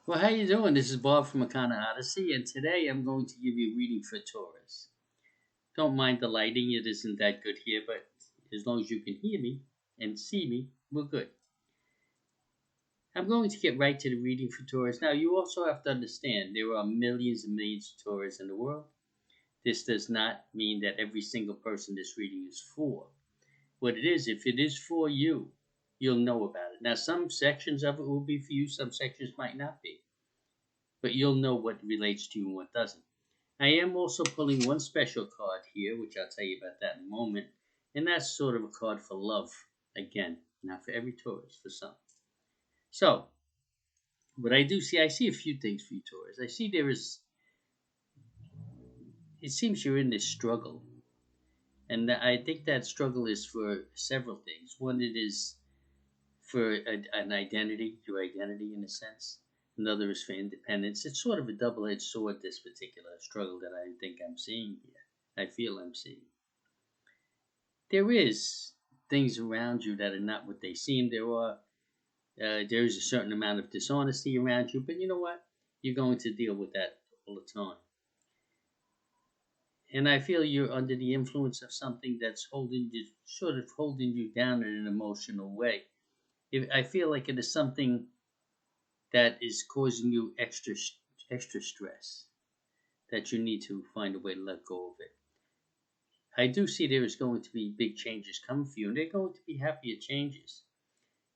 Well, how you doing? This is Bob from Makana Odyssey, and today I'm going to give you a reading for Taurus. Don't mind the lighting; it isn't that good here, but as long as you can hear me and see me, we're good. I'm going to get right to the reading for Taurus. Now, you also have to understand there are millions and millions of Taurus in the world. This does not mean that every single person this reading is for. What it is, if it is for you, you'll know about it. Now, some sections of it will be for you; some sections might not be, but you'll know what relates to you and what doesn't. I am also pulling one special card here, which I'll tell you about that in a moment, and that's sort of a card for love. Again, not for every Taurus, for some. So, what I do see, I see a few things for you, Taurus. I see it seems you're in this struggle, and I think that struggle is for several things. One, it is for an identity, your identity in a sense. Another is for independence. It's sort of a double edged sword, this particular struggle that I think I'm seeing here. I feel I'm seeing. There is things around you that are not what they seem. There is a certain amount of dishonesty around you, but you know what? You're going to deal with that all the time. And I feel you're under the influence of something that's holding you, sort of holding you down in an emotional way. If I feel like it is something that is causing you extra stress, that you need to find a way to let go of it. I do see there is going to be big changes coming for you, and they're going to be happier changes.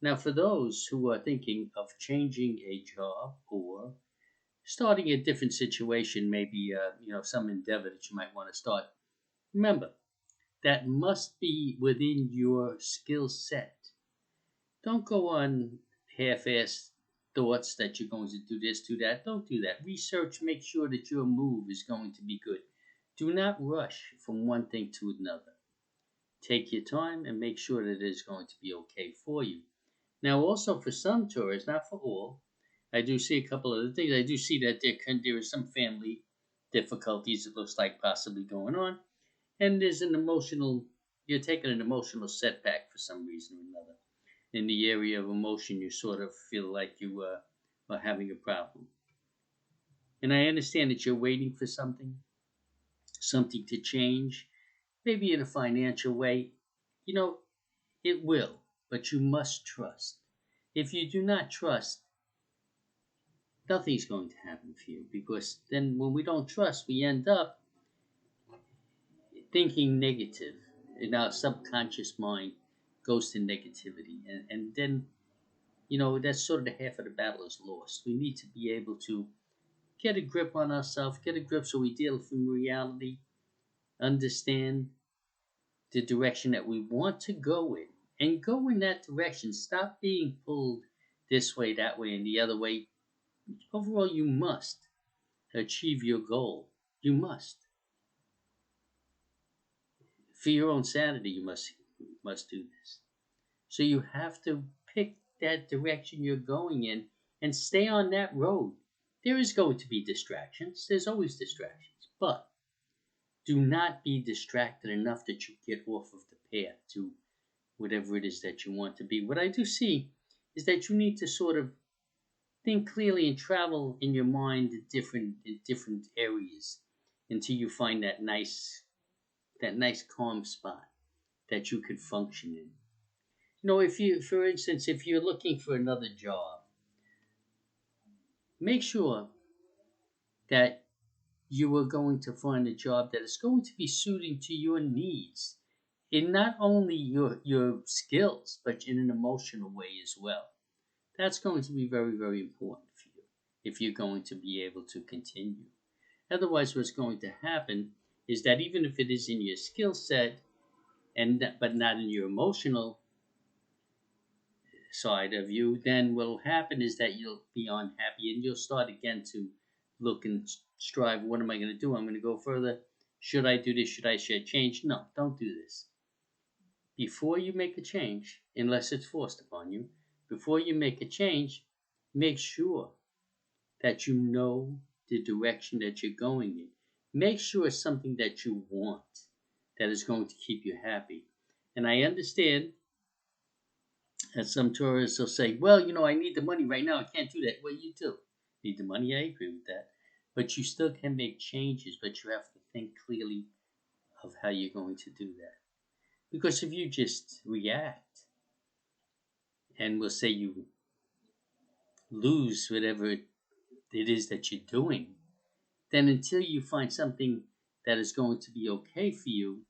Now, for those who are thinking of changing a job or starting a different situation, maybe some endeavor that you might want to start, remember that must be within your skill set. Don't go on half-assed thoughts that you're going to do this, do that. Don't do that. Research, make sure that your move is going to be good. Do not rush from one thing to another. Take your time and make sure that it is going to be okay for you. Now, also for some tourists, not for all, I do see a couple other things. I do see that there is some family difficulties. It looks like possibly going on, and there's an emotional. You're taking an emotional setback for some reason or another. In the area of emotion, you sort of feel like you are having a problem. And I understand that you're waiting for something to change, maybe in a financial way. You know, it will, but you must trust. If you do not trust, nothing's going to happen for you because then when we don't trust, we end up thinking negative. And our subconscious mind goes to negativity. And then, that's sort of the half of the battle is lost. We need to be able to get a grip on ourselves, get a grip so we deal from reality, understand the direction that we want to go in, and go in that direction. Stop being pulled this way, that way, and the other way. Overall, you must achieve your goal. You must. For your own sanity, you must do this. So you have to pick that direction you're going in and stay on that road. There is going to be distractions. There's always distractions. But do not be distracted enough that you get off of the path to whatever it is that you want to be. What I do see is that you need to sort of think clearly and travel in your mind in different areas until you find that nice calm spot that you could function in. If you, for instance, if you're looking for another job, make sure that you are going to find a job that is going to be suiting to your needs in not only your skills, but in an emotional way as well. That's going to be very, very important for you if you're going to be able to continue. Otherwise, what's going to happen is that even if it is in your skill set but not in your emotional side of you, then what'll happen is that you'll be unhappy and you'll start again to look and strive. What am I going to do? I'm going to go further. Should I do this? Should I change? No, don't do this. Before you make a change, unless it's forced upon you, before you make a change, make sure that you know the direction that you're going in. Make sure it's something that you want, that is going to keep you happy. And I understand that some tourists will say, well, I need the money right now. I can't do that. Well, you do. need the money. I agree with that. But you still can make changes, but you have to think clearly of how you're going to do that. Because if you just react and we'll say you lose whatever it is that you're doing, then until you find something that is going to be okay for you,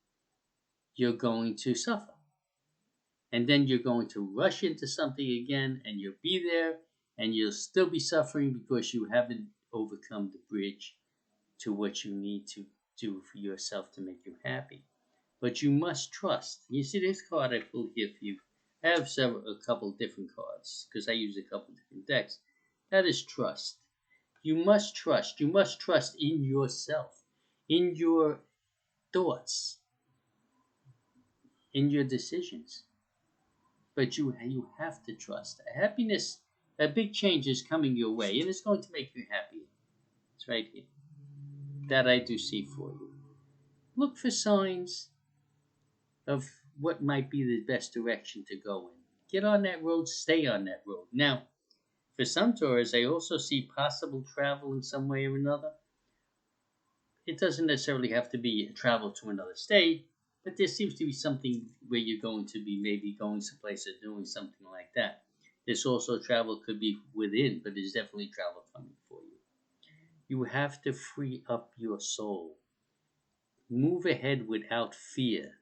you're going to suffer. And then you're going to rush into something again and you'll be there and you'll still be suffering because you haven't overcome the bridge to what you need to do for yourself to make you happy. But you must trust. You see this card I pulled here for you. I have a couple different cards because I use a couple different decks. That is trust. You must trust. You must trust in yourself, in your thoughts, in your decisions. But you have to trust. Happiness, a big change is coming your way, and it's going to make you happy. It's right here. That I do see for you. Look for signs of what might be the best direction to go in. Get on that road, stay on that road. Now, for some tourists, I also see possible travel in some way or another. It doesn't necessarily have to be travel to another state, but there seems to be something where you're going to be maybe going someplace or doing something like that. This also travel could be within, but there's definitely travel coming for you. You have to free up your soul. Move ahead without fear.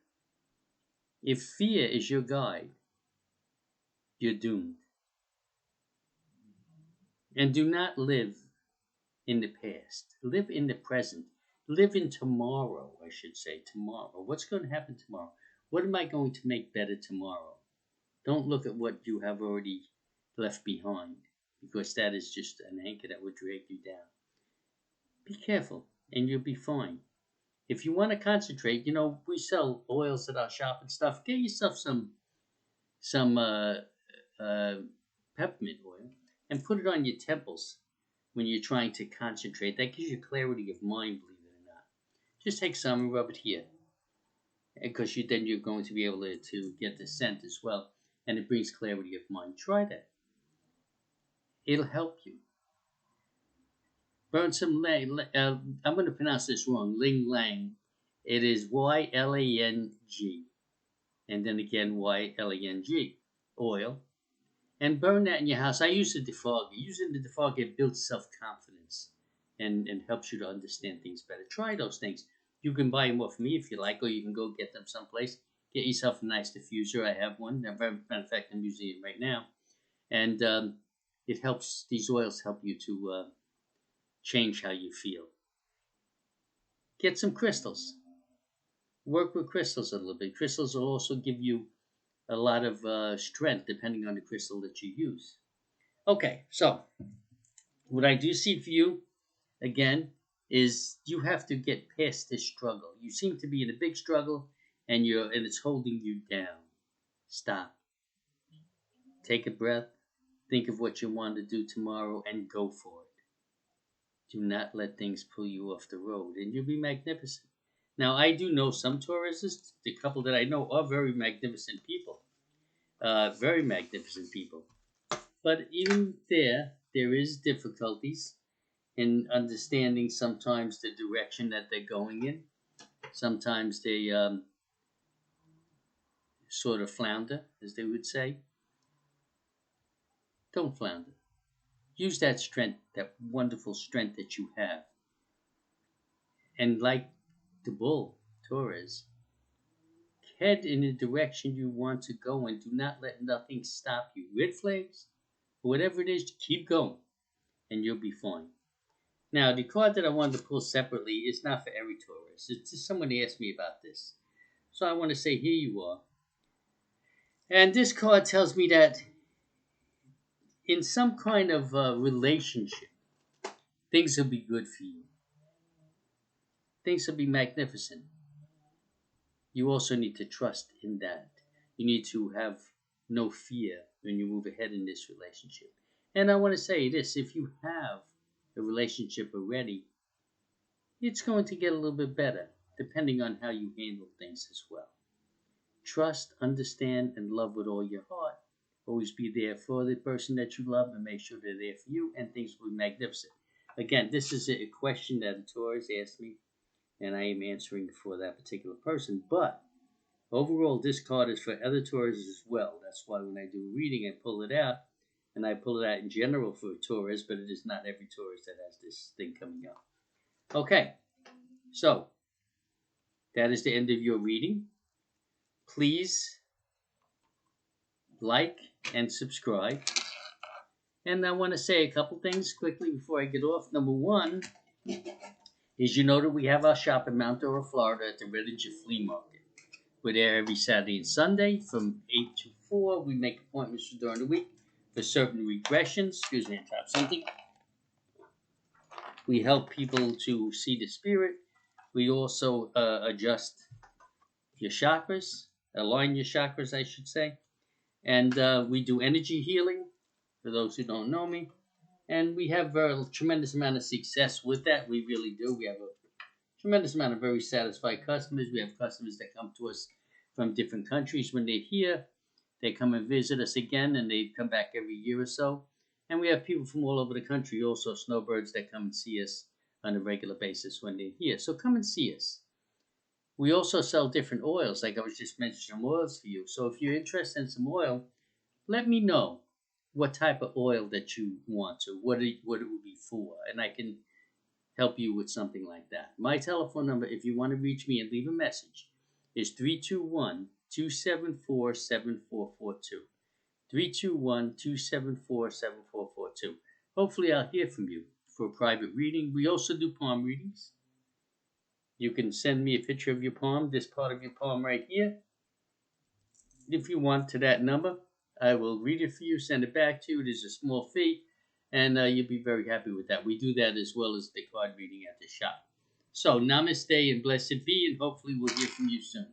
If fear is your guide, you're doomed. And do not live in the past. Live in the present. Live in tomorrow, I should say. Tomorrow. What's going to happen tomorrow? What am I going to make better tomorrow? Don't look at what you have already left behind, because that is just an anchor that would drag you down. Be careful, and you'll be fine. If you want to concentrate, we sell oils at our shop and stuff. Get yourself some peppermint oil and put it on your temples when you're trying to concentrate. That gives you clarity of mind, believe it or not. Just take some and rub it here, because then you're going to be able to get the scent as well, and it brings clarity of mind. Try that. It'll help you. Burn some I'm going to pronounce this wrong. Ling Lang. It is YLANG, and then again YLANG. Oil. And burn that in your house. I use a defogger. Using the defogger, it builds self-confidence and helps you to understand things better. Try those things. You can buy them off me if you like, or you can go get them someplace. Get yourself a nice diffuser. I have one. As a matter of fact, I'm using it right now. And it helps, these oils help you to change how you feel. Get some crystals. Work with crystals a little bit. Crystals will also give you a lot of strength depending on the crystal that you use. Okay, so what I do see for you, again, is you have to get past this struggle. You seem to be in a big struggle, and it's holding you down. Stop. Take a breath. Think of what you want to do tomorrow and go for it. Do not let things pull you off the road, and you'll be magnificent. Now, I do know some tourists. The couple that I know are very magnificent people. Very magnificent people. But even there is difficulties in understanding sometimes the direction that they're going in. Sometimes they sort of flounder, as they would say. Don't flounder. Use that strength, that wonderful strength that you have. And like the bull, Torres, head in the direction you want to go and do not let nothing stop you. Red flags, whatever it is, keep going and you'll be fine. Now, the card that I wanted to pull separately is not for every Taurus. It's just someone asked me about this. So I want to say, here you are. And this card tells me that in some kind of relationship, things will be good for you. Things will be magnificent. You also need to trust in that. You need to have no fear when you move ahead in this relationship. And I want to say this, if you have a relationship already, it's going to get a little bit better, depending on how you handle things as well. Trust, understand, and love with all your heart, Always be there for the person that you love and make sure they're there for you, and things will be magnificent. Again, this is a question that a Taurus asked me, and I am answering for that particular person. But overall, this card is for other Taurus as well. That's why when I do a reading, I pull it out, and I pull it out in general for a Taurus, but it is not every Taurus that has this thing coming up. Okay, so that is the end of your reading. Please like and subscribe. And I want to say a couple things quickly before I get off. Number one is that we have our shop in Mount Dora, Florida at the Reddinger Flea Market. We're there every Saturday and Sunday from 8 to 4. We make appointments during the week for certain regressions. Excuse me, I dropped something. We help people to see the spirit. We also adjust your chakras, align your chakras, I should say. And we do energy healing, for those who don't know me. And we have a tremendous amount of success with that. We really do. We have a tremendous amount of very satisfied customers. We have customers that come to us from different countries. When they're here, they come and visit us again, and they come back every year or so. And we have people from all over the country, also snowbirds, that come and see us on a regular basis when they're here. So come and see us. We also sell different oils, like I was just mentioning some oils for you. So if you're interested in some oil, let me know what type of oil that you want to, what it would be for, and I can help you with something like that. My telephone number, if you want to reach me and leave a message, is 321-274-7442. 321-274-7442. Hopefully I'll hear from you for a private reading. We also do palm readings. You can send me a picture of your palm, this part of your palm right here, if you want, to that number. I will read it for you, send it back to you. It is a small fee, and you'll be very happy with that. We do that as well as the card reading at the shop. So namaste and blessed be, and hopefully we'll hear from you soon.